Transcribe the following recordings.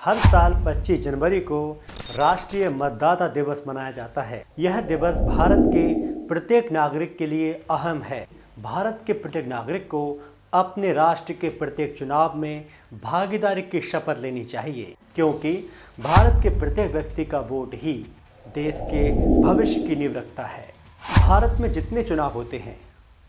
हर साल 25 जनवरी को राष्ट्रीय मतदाता दिवस मनाया जाता है। यह दिवस भारत के प्रत्येक नागरिक के लिए अहम है। भारत के प्रत्येक नागरिक को अपने राष्ट्र के प्रत्येक चुनाव में भागीदारी की शपथ लेनी चाहिए, क्योंकि भारत के प्रत्येक व्यक्ति का वोट ही देश के भविष्य की नींव रखता है। भारत में जितने चुनाव होते हैं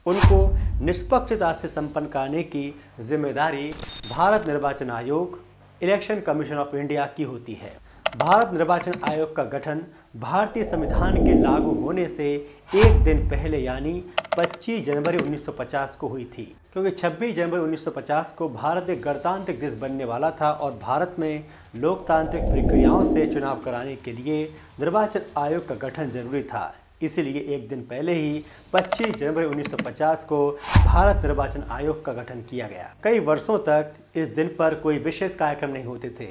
उनको निष्पक्षता से संपन्न कराने की जिम्मेदारी भारत निर्वाचन आयोग, इलेक्शन कमीशन ऑफ इंडिया की होती है। भारत निर्वाचन आयोग का गठन भारतीय संविधान के लागू होने से एक दिन पहले यानी 25 जनवरी 1950 को हुई थी, क्योंकि 26 जनवरी 1950 को भारत एक गणतांत्रिक देश बनने वाला था और भारत में लोकतांत्रिक प्रक्रियाओं से चुनाव कराने के लिए निर्वाचन आयोग का गठन जरूरी था। इसीलिए एक दिन पहले ही 25 जनवरी 1950 को भारत निर्वाचन आयोग का गठन किया गया। कई वर्षों तक इस दिन पर कोई विशेष कार्यक्रम नहीं होते थे,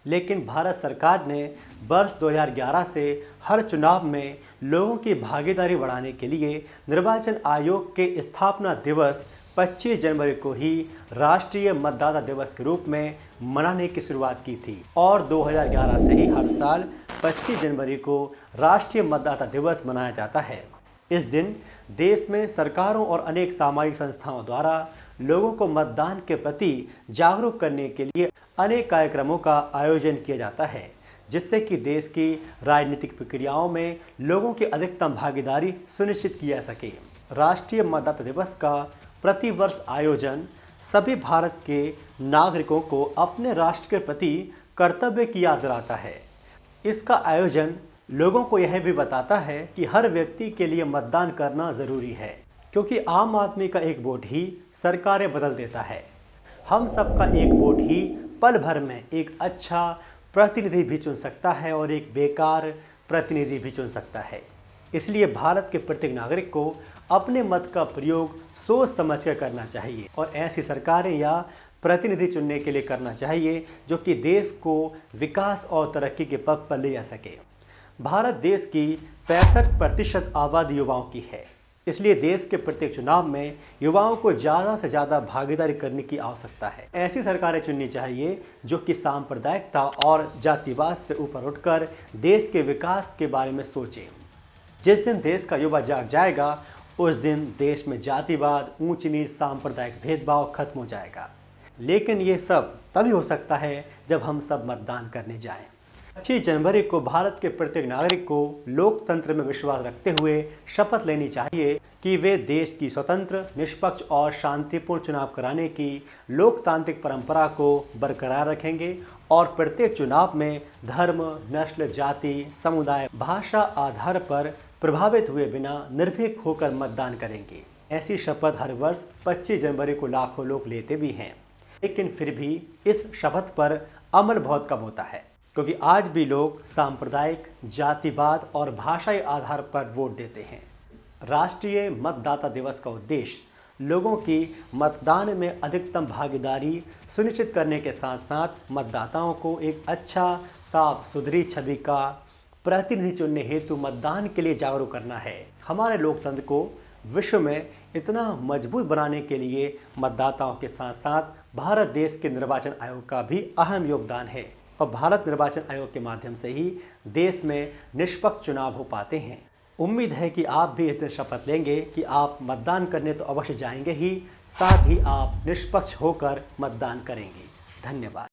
लेकिन भारत सरकार ने वर्ष 2011 से हर चुनाव में लोगों की भागीदारी बढ़ाने के लिए निर्वाचन आयोग के स्थापना दिवस 25 जनवरी को ही राष्ट्रीय मतदाता दिवस के रूप में मनाने की शुरुआत की थी और 2011 से ही हर साल 25 जनवरी को राष्ट्रीय मतदाता दिवस मनाया जाता है। इस दिन देश में सरकारों और अनेक सामाजिक संस्थाओं द्वारा लोगों को मतदान के प्रति जागरूक करने के लिए अनेक कार्यक्रमों का आयोजन किया जाता है, जिससे कि देश की राजनीतिक प्रक्रियाओं में लोगों की अधिकतम भागीदारी सुनिश्चित की जा सके। राष्ट्रीय मतदाता दिवस का प्रतिवर्ष आयोजन सभी भारत के नागरिकों को अपने राष्ट्र के प्रति कर्तव्य की याद दिलाता है। इसका आयोजन लोगों को यह भी बताता है कि हर व्यक्ति के लिए मतदान करना ज़रूरी है, क्योंकि आम आदमी का एक वोट ही सरकारें बदल देता है। हम सबका एक वोट ही पल भर में एक अच्छा प्रतिनिधि भी चुन सकता है और एक बेकार प्रतिनिधि भी चुन सकता है। इसलिए भारत के प्रत्येक नागरिक को अपने मत का प्रयोग सोच समझ कर करना चाहिए और ऐसी सरकारें या प्रतिनिधि चुनने के लिए करना चाहिए जो कि देश को विकास और तरक्की के पथ पर ले जा सके। भारत देश की 65% आबादी युवाओं की है, इसलिए देश के प्रत्येक चुनाव में युवाओं को ज़्यादा से ज़्यादा भागीदारी करने की आवश्यकता है। ऐसी सरकारें चुननी चाहिए जो कि सांप्रदायिकता और जातिवाद से ऊपर उठकर देश के विकास के बारे में सोचें। जिस दिन देश का युवा जाग जाएगा उस दिन देश में जातिवाद, ऊंच नीच, सांप्रदायिक भेदभाव खत्म हो जाएगा। लेकिन ये सब तभी हो सकता है जब हम सब मतदान करने जाएं। 25 जनवरी को भारत के प्रत्येक नागरिक को लोकतंत्र में विश्वास रखते हुए शपथ लेनी चाहिए कि वे देश की स्वतंत्र, निष्पक्ष और शांतिपूर्ण चुनाव कराने की लोकतांत्रिक परंपरा को बरकरार रखेंगे और प्रत्येक चुनाव में धर्म, नस्ल, जाति, समुदाय, भाषा आधार पर प्रभावित हुए बिना निर्भीक होकर मतदान करेंगे। ऐसी शपथ हर वर्ष 25 जनवरी को लाखों लोग लेते भी हैं, लेकिन फिर भी इस शपथ पर अमल बहुत कम होता है, क्योंकि आज भी लोग सांप्रदायिक, जातिवाद और भाषाई आधार पर वोट देते हैं। राष्ट्रीय मतदाता दिवस का उद्देश्य लोगों की मतदान में अधिकतम भागीदारी सुनिश्चित करने के साथ साथ मतदाताओं को एक अच्छा, साफ सुथरी छवि का प्रतिनिधि चुनने हेतु मतदान के लिए जागरूक करना है। हमारे लोकतंत्र को विश्व में इतना मजबूत बनाने के लिए मतदाताओं के साथ साथ भारत देश के निर्वाचन आयोग का भी अहम योगदान है और भारत निर्वाचन आयोग के माध्यम से ही देश में निष्पक्ष चुनाव हो पाते हैं। उम्मीद है कि आप भी इस दिन शपथ लेंगे कि आप मतदान करने तो अवश्य जाएंगे ही, साथ ही आप निष्पक्ष होकर मतदान करेंगे। धन्यवाद।